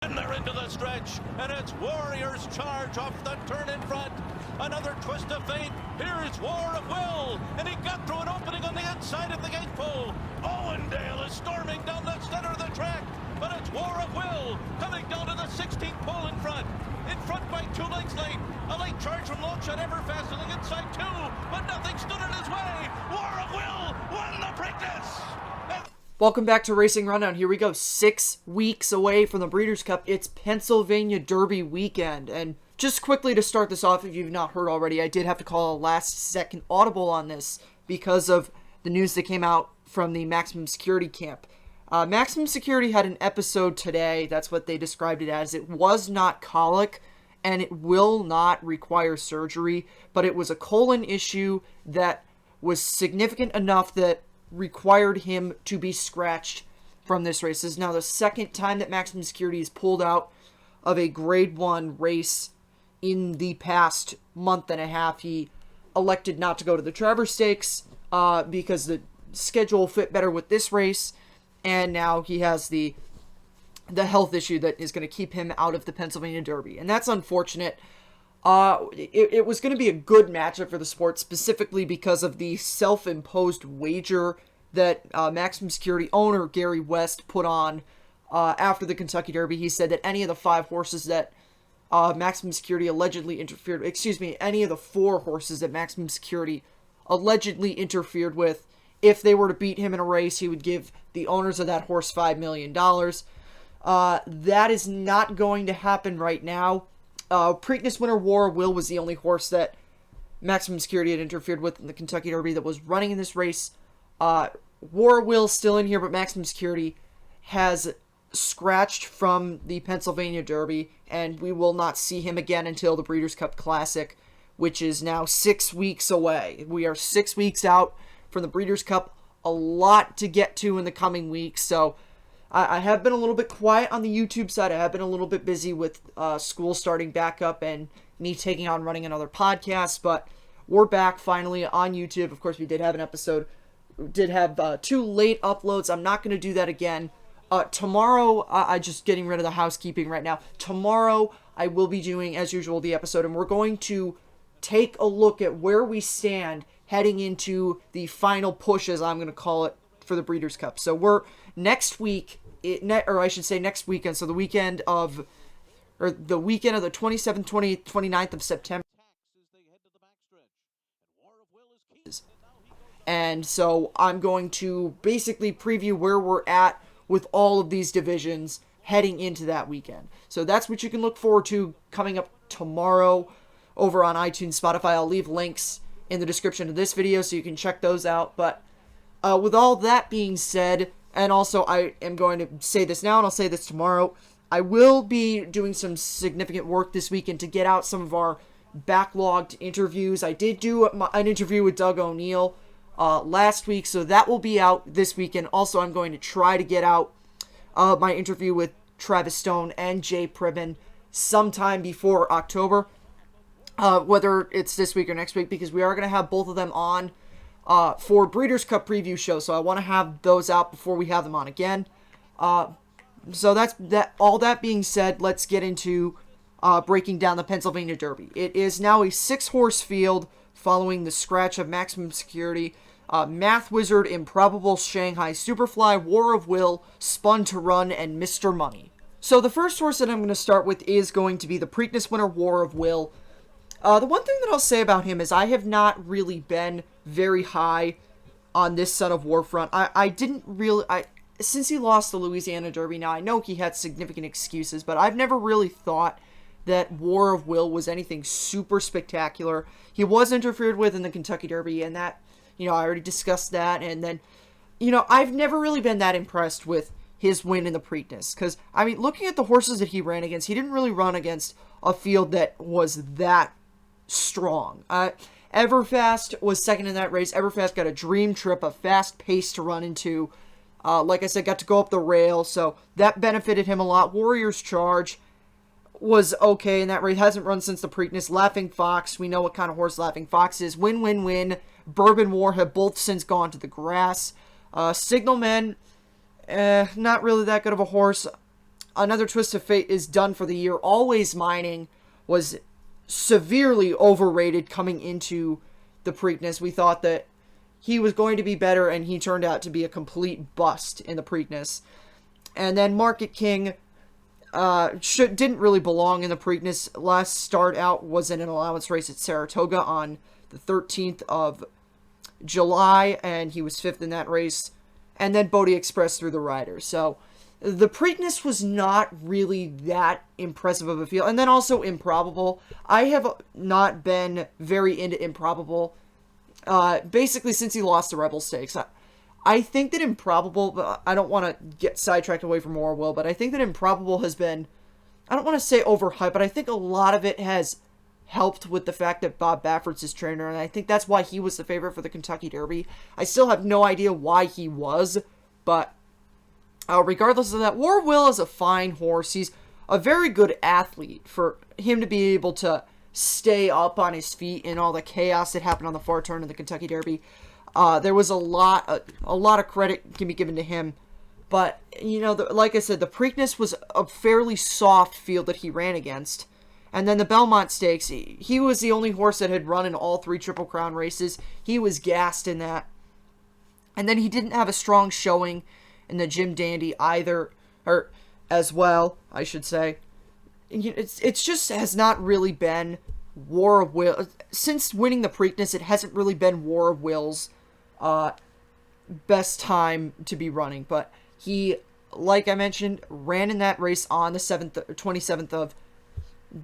And they're into the stretch, and it's Warriors charge off the turn in front. Another twist of fate. Here is War of Will, and he got through an opening on the inside of the gate pole. Owendale is storming down the center of the track, but it's War of Will coming down to the 16th pole in front. In front by 2 lengths late. A late charge from Longshot Everfast on the inside too, but nothing stood in his way. War of Will won the Preakness. Welcome back to Racing Rundown. Here we go. 6 weeks away from the Breeders' Cup. It's Pennsylvania Derby weekend. And just quickly to start this off, if you've not heard already, I did have to call a last-second audible on this because of the news that came out from the Maximum Security camp. Maximum Security had an episode today. That's what they described it as. It was not colic, and it will not require surgery, but it was a colon issue that was significant enough that required him to be scratched from this race. This is now the second time that Maximum Security is pulled out of a Grade 1 race in the past month and a half. He elected not to go to the Travers Stakes because the schedule fit better with this race, and now he has the health issue that is going to keep him out of the Pennsylvania Derby, and that's unfortunate. It was going to be a good matchup for the sport, specifically because of the self-imposed wager that Maximum Security owner Gary West put on after the Kentucky Derby. He said that any of the 5 horses that Maximum Security allegedly interfered, any of the 4 horses that Maximum Security allegedly interfered with, if they were to beat him in a race, he would give the owners of that horse $5 million. That is not going to happen right now. Preakness winner War of Will was the only horse that Maximum Security had interfered with in the Kentucky Derby that was running in this race. War of Will's still in here, but Maximum Security has scratched from the Pennsylvania Derby, and we will not see him again until the Breeders' Cup Classic, which is now 6 weeks away. We are 6 weeks out from the Breeders' Cup. A lot to get to in the coming weeks, so I have been a little bit quiet on the YouTube side. I have been a little bit busy with school starting back up and me taking on running another podcast, but we're back finally on YouTube. Of course, we did have an episode. We did have 2 late uploads. I'm not going to do that again. Tomorrow, I'm just getting rid of the housekeeping right now. Tomorrow, I will be doing, as usual, the episode, and we're going to take a look at where we stand heading into the final push, as I'm going to call it, for the Breeders' Cup. So we're next week, next weekend, so the weekend of the 27th, 20th, 29th of September. And so I'm going to basically preview where we're at with all of these divisions heading into that weekend. So that's what you can look forward to coming up tomorrow over on iTunes, Spotify. I'll leave links in the description of this video so you can check those out. But with all that being said, and also I am going to say this now and I'll say this tomorrow, I will be doing some significant work this weekend to get out some of our backlogged interviews. I did do an interview with Doug O'Neill last week, so that will be out this weekend. Also, I'm going to try to get out my interview with Travis Stone and Jay Pribben sometime before October, whether it's this week or next week, because we are going to have both of them on for Breeders' Cup preview show, so I want to have those out before we have them on again. So that's that. All that being said, let's get into breaking down the Pennsylvania Derby. It is now a 6-horse field following the scratch of Maximum Security, Math Wizard, Improbable, Shanghai Superfly, War of Will, Spun to Run, and Mr. Money. So the first horse that I'm going to start with is going to be the Preakness winner, War of Will. The one thing that I'll say about him is I have not really been very high on this son of Warfront. Since he lost the Louisiana Derby, now I know he had significant excuses, but I've never really thought that War of Will was anything super spectacular. He was interfered with in the Kentucky Derby, and that, I already discussed that, and then, I've never really been that impressed with his win in the Preakness, because, looking at the horses that he ran against, he didn't really run against a field that was that strong. Everfast was second in that race. Everfast got a dream trip, a fast pace to run into. Like I said, got to go up the rail, so that benefited him a lot. Warriors Charge was okay in that race. Hasn't run since the Preakness. Laughing Fox, we know what kind of horse Laughing Fox is. Win. Bourbon War have both since gone to the grass. Signalman, not really that good of a horse. Another Twist of Fate is done for the year. Always Mining was severely overrated coming into the Preakness. We thought that he was going to be better, and he turned out to be a complete bust in the Preakness. And then Market King didn't really belong in the Preakness. Last start out was in an allowance race at Saratoga on the 13th of July, and he was 5th in that race. And then Bodie Express through the Riders. So the Preakness was not really that impressive of a field. And then also Improbable. I have not been very into Improbable, basically since he lost the Rebel Stakes. I think that Improbable, I don't want to get sidetracked away from War Will, but I think that Improbable has been, I don't want to say overhyped, but I think a lot of it has helped with the fact that Bob Baffert's his trainer, and I think that's why he was the favorite for the Kentucky Derby. I still have no idea why he was, but regardless of that, War Will is a fine horse. He's a very good athlete. For him to be able to stay up on his feet in all the chaos that happened on the far turn of the Kentucky Derby, there was a lot of credit can be given to him. But, you know, like I said, the Preakness was a fairly soft field that he ran against. And then the Belmont Stakes, he was the only horse that had run in all 3 Triple Crown races. He was gassed in that. And then he didn't have a strong showing in the Jim Dandy either, or as well, I should say. It's just has not really been War of Will. Since winning the Preakness, it hasn't really been War of Will's best time to be running. But he, like I mentioned, ran in that race on the 27th of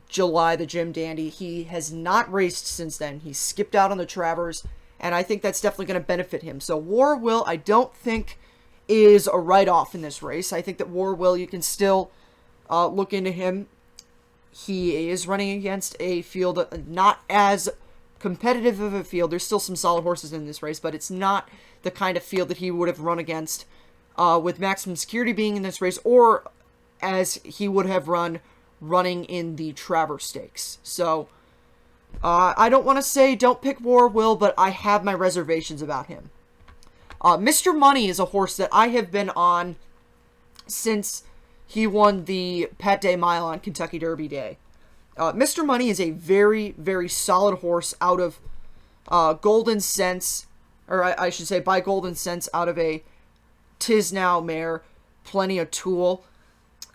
July, the Jim Dandy. He has not raced since then. He skipped out on the Travers, and I think that's definitely going to benefit him. So War Will, I don't think is a write-off in this race. I think that War Will, you can still look into him. He is running against a field not as competitive of a field. There's still some solid horses in this race, but it's not the kind of field that he would have run against with Maximum Security being in this race, or as he would have running in the Travers Stakes. So, I don't want to say don't pick War Will, but I have my reservations about him. Mr. Money is a horse that I have been on since he won the Pat Day Mile on Kentucky Derby Day. Mr. Money is a very, very solid horse out of Golden Sense, or I should say by Golden Sense, out of a Tis Now mare, Plenty of Tool.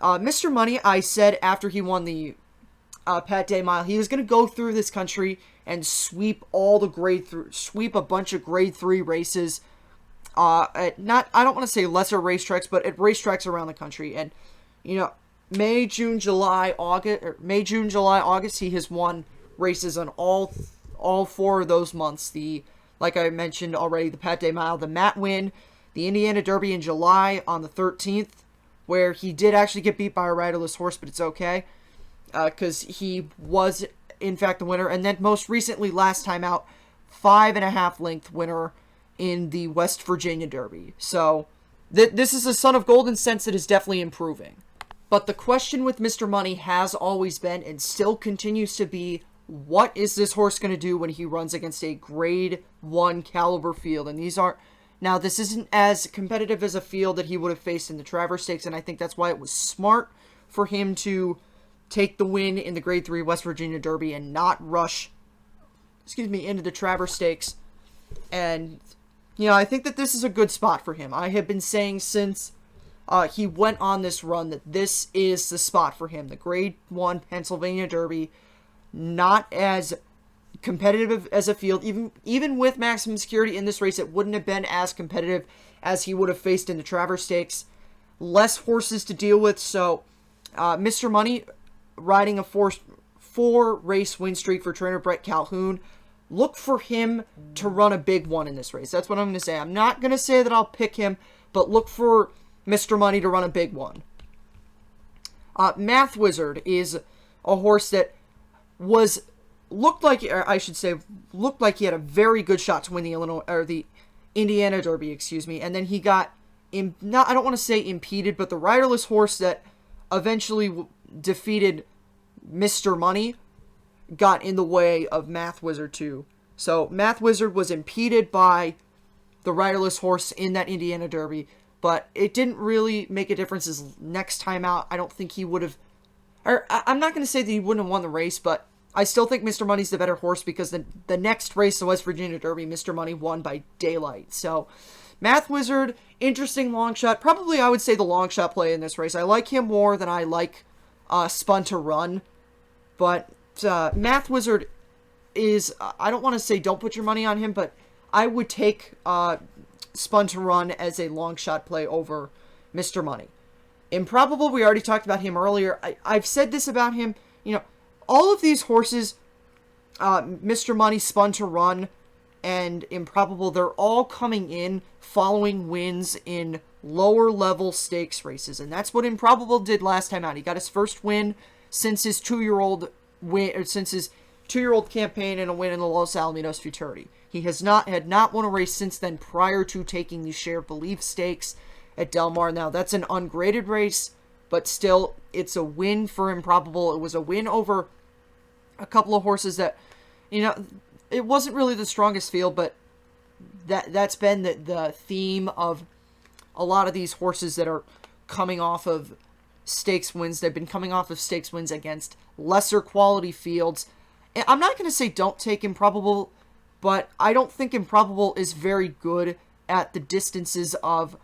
Mr. Money, I said after he won the Pat Day Mile, he was going to go through this country and sweep a bunch of grade 3 races. I don't want to say lesser racetracks, but at racetracks around the country. And, you know, May, June, July, August, he has won races on all 4 of those months. Like I mentioned already, the Pat Day Mile, the Matt win, the Indiana Derby in July on the 13th, where he did actually get beat by a riderless horse, but it's okay, because he was, in fact, the winner. And then most recently, last time out, 5.5 length winner in the West Virginia Derby. So, this is a son of Golden Sense that is definitely improving. But the question with Mr. Money has always been, and still continues to be, what is this horse going to do when he runs against a grade 1 caliber field? And now this isn't as competitive as a field that he would have faced in the Travers Stakes, and I think that's why it was smart for him to take the win in the grade 3 West Virginia Derby and not rush, into the Travers Stakes. And, you know, I think that this is a good spot for him. I have been saying since he went on this run that this is the spot for him. The grade 1 Pennsylvania Derby, not as competitive as a field. Even with Maximum Security in this race, it wouldn't have been as competitive as he would have faced in the Travers Stakes. Less horses to deal with, so Mr. Money riding a 4 race win streak for trainer Brett Calhoun. Look for him to run a big one in this race. That's what I'm going to say. I'm not going to say that I'll pick him, but look for Mr. Money to run a big one. Math Wizard is a horse that looked like he had a very good shot to win the Indiana Derby, and then he got I don't want to say impeded, but the riderless horse that eventually defeated Mr. Money got in the way of Math Wizard too. So Math Wizard was impeded by the riderless horse in that Indiana Derby. but it didn't really make a difference his next time out. I don't think he would have, or I'm not going to say that he wouldn't have won the race, but I still think Mr. Money's the better horse because the next race, the West Virginia Derby, Mr. Money won by daylight. So, Math Wizard, interesting long shot. Probably I would say the long shot play in this race. I like him more than I like Spun to Run, but Math Wizard is, I don't want to say don't put your money on him, but I would take Spun to Run as a long shot play over Mr. Money. Improbable, we already talked about him earlier. I've said this about him, all of these horses, Mr. Money, Spun to Run, and Improbable, they're all coming in following wins in lower level stakes races, and that's what Improbable did last time out. He got his first win since his 2-year-old win, or since his 2-year-old campaign and a win in the Los Alamitos Futurity. He had not won a race since then prior to taking the Share of Belief stakes at Del Mar. Now, that's an ungraded race, but still, it's a win for Improbable. It was a win over a couple of horses that, it wasn't really the strongest field, but that's been the theme of a lot of these horses that are coming off of stakes wins. They've been coming off of stakes wins against lesser quality fields. And I'm not going to say don't take Improbable, but I don't think Improbable is very good at the distances of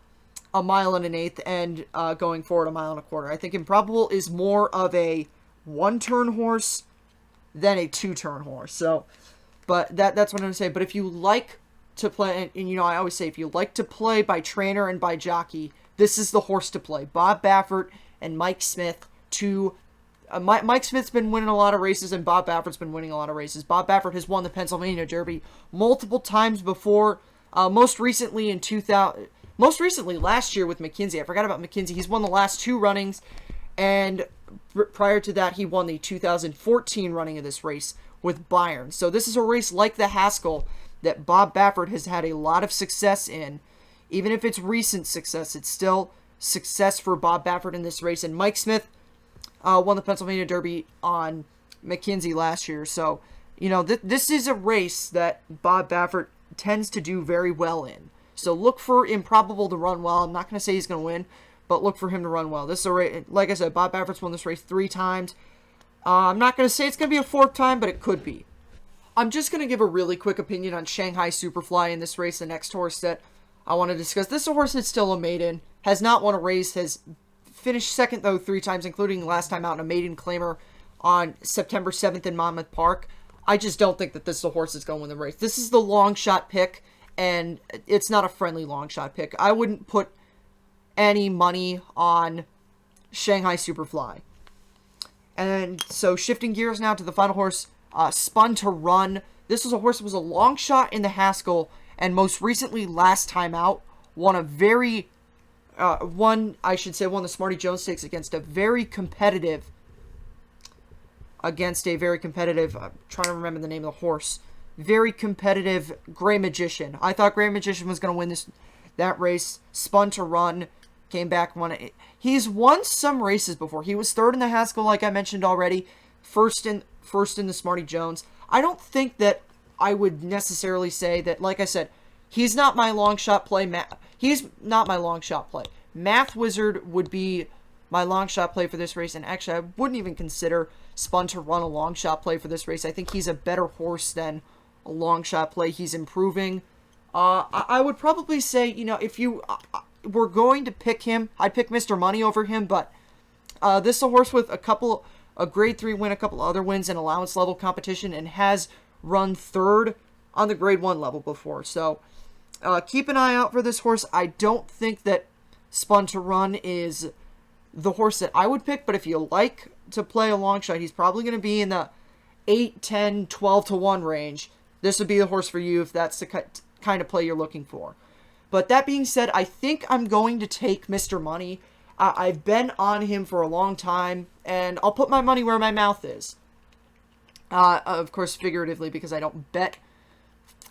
1 1/8 and going forward 1 1/4. I think Improbable is more of a 1-turn horse than a 2-turn horse. So, but that's what I'm going to say. But if you like to play, and I always say, if you like to play by trainer and by jockey, this is the horse to play. Bob Baffert and Mike Smith, Mike Smith's been winning a lot of races, and Bob Baffert's been winning a lot of races. Bob Baffert has won the Pennsylvania Derby multiple times before, most recently last year with McKinsey. I forgot about McKinsey. He's won the last 2 runnings, and prior to that, he won the 2014 running of this race with Bayern. So this is a race like the Haskell that Bob Baffert has had a lot of success in. Even if it's recent success, it's still success for Bob Baffert in this race. And Mike Smith won the Pennsylvania Derby on McKinsey last year. So, this is a race that Bob Baffert tends to do very well in. So look for Improbable to run well. I'm not going to say he's going to win, but look for him to run well. This is a race, like I said, Bob Baffert's won this race 3 times. I'm not going to say it's going to be a 4th time, but it could be. I'm just going to give a really quick opinion on Shanghai Superfly in this race, the next horse that I want to discuss. This is a horse that's still a maiden, has not won a race, has finished second, though, 3 times, including last time out in a maiden claimer on September 7th in Monmouth Park. I just don't think that this is a horse that's going to win the race. This is the long shot pick, and it's not a friendly long shot pick. I wouldn't put any money on Shanghai Superfly. And so shifting gears now to the final horse, Spun to Run. This was a horse that was a long shot in the Haskell, and most recently, last time out, won the Smarty Jones Stakes against a very competitive, I'm trying to remember the name of the horse, very competitive Gray Magician. I thought Gray Magician was going to win that race. Spun to Run, came back, won it. He's won some races before. He was 3rd in the Haskell, like I mentioned already, first in the Smarty Jones. I don't think that I would necessarily say that, like I said, he's not my long shot play. He's not my long shot play. Math Wizard would be my long shot play for this race, and actually I wouldn't even consider Spun to Run a long shot play for this race. I think he's a better horse than a long shot play. He's improving. I would probably say, if you were going to pick him, I'd pick Mr. Money over him, but this is a horse with a grade 3 win, a couple other wins in allowance level competition, and has run 3rd on the grade 1 level before. So keep an eye out for this horse. I don't think that Spun to Run is the horse that I would pick, but if you like to play a long shot, he's probably going to be in the 8, 10, 12 to 1 range. This would be the horse for you if that's the kind of play you're looking for. But that being said, I think I'm going to take Mr. Money. I've been on him for a long time, and I'll put my money where my mouth is. Of course, figuratively, because I don't bet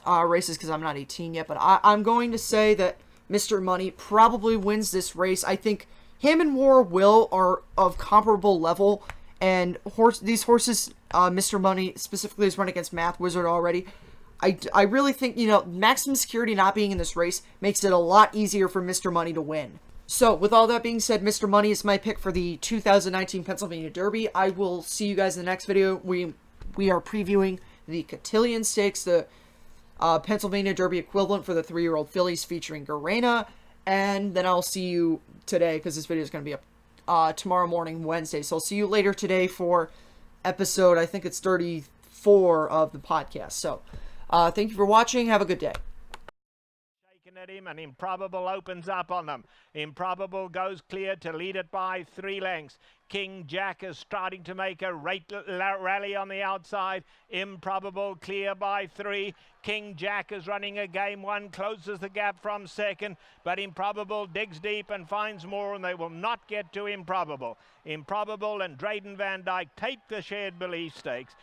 races because I'm not 18 yet. But I'm going to say that Mr. Money probably wins this race. I think him and War Will are of comparable level, and these horses, Mr. Money specifically has run against Math Wizard already. I really think, you know, Maximum Security not being in this race makes it a lot easier for Mr. Money to win. So, with all that being said, Mr. Money is my pick for the 2019 Pennsylvania Derby. I will see you guys in the next video. We are previewing the Cotillion Stakes, the Pennsylvania Derby equivalent for the 3-year-old fillies featuring Garena. And then I'll see you today, because this video is going to be up tomorrow morning, Wednesday. So I'll see you later today for episode, I think it's 34 of the podcast. So, thank you for watching. Have a good day. At him, and Improbable opens up on them. Improbable goes clear to lead it by 3 lengths. King Jack is starting to make a rally on the outside. Improbable clear by 3. King Jack is running a game 1, closes the gap from second, but Improbable digs deep and finds more, and they will not get to Improbable. Improbable and Drayden Van Dyke take the Shared Belief Stakes.